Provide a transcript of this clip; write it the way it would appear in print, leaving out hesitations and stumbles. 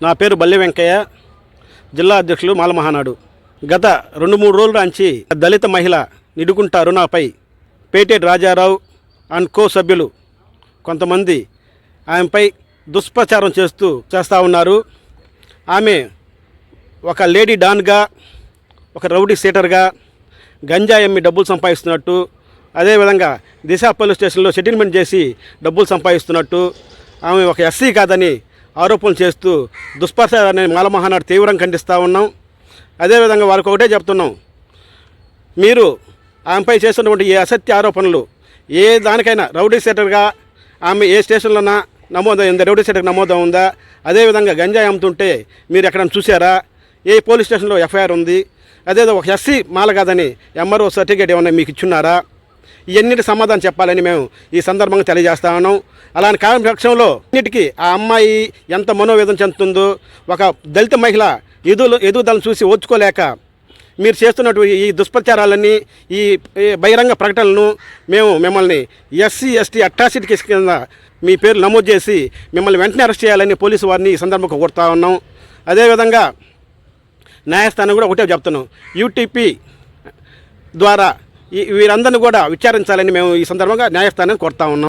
నా పేరు బల్లి వెంకయ్య, జిల్లా అధ్యక్షులు మాల మహానాడు. గత 2-3 రోజుల నుంచి దళిత మహిళ నిడుకుంట అరుణపై పేటేటి రాజారావు అండ్ కో సభ్యులు కొంతమంది ఆమెపై దుష్ప్రచారం చేస్తూ ఉన్నారు. ఆమె ఒక లేడీ డాన్గా, ఒక రౌడీ సీటర్గా గంజా ఎమ్మి డబ్బులు సంపాదిస్తున్నట్టు, అదేవిధంగా దిశ పోలీస్ స్టేషన్లో సెటిల్మెంట్ చేసి డబ్బులు సంపాదిస్తున్నట్టు, ఆమె ఒక ఎస్సీ కాదని ఆరోపణలు చేస్తూ దుష్ప్రచారాన్ని మాల మహానాడు తీవ్రంగా ఖండిస్తూ ఉన్నాం. అదేవిధంగా వారికి ఒకటే చెప్తున్నాం, మీరు ఆమెపై చేస్తున్నటువంటి ఏ అసత్య ఆరోపణలు ఏ దానికైనా రౌడీ సీటర్గా ఆమె ఏ స్టేషన్లోనా నమోదైందా, రౌడీ సీటర్కి నమోదవుందా, అదేవిధంగా గంజాయి అమ్ముతుంటే మీరు ఎక్కడైనా చూసారా, ఏ పోలీస్ స్టేషన్లో ఎఫ్ఐఆర్ ఉంది, అదేదో ఒక ఎస్సీ మాల కాదని ఎంఆర్ఓ సర్టిఫికేట్ ఏమన్నా మీకు ఇచ్చున్నారా, ఇవన్నిటి సమాధానం చెప్పాలని మేము ఈ సందర్భంగా తెలియజేస్తా ఉన్నాం. అలాంటి పక్షంలో అన్నిటికీ ఆ అమ్మాయి ఎంత మనోవేదన చెందుతుందో, ఒక దళిత మహిళ ఎదుగుదలను చూసి ఓర్చుకోలేక మీరు చేస్తున్నటువంటి ఈ దుష్ప్రచారాలన్నీ, ఈ బహిరంగ ప్రకటనలను మేము మిమ్మల్ని ఎస్సీ ఎస్టీ అట్రాసిటీ కేసు కింద మీ పేరు నమోదు చేసి మిమ్మల్ని వెంటనే అరెస్ట్ చేయాలని పోలీసు వారిని ఈ సందర్భంగా కోరుతా ఉన్నాం. అదేవిధంగా న్యాయస్థానం కూడా ఒకటే చెప్తున్నాం, యూటీపీ ద్వారా వీరందరినీ కూడా విచారించాలని మేము ఈ సందర్భంగా న్యాయస్థానాన్ని కోరుతా ఉన్నాం.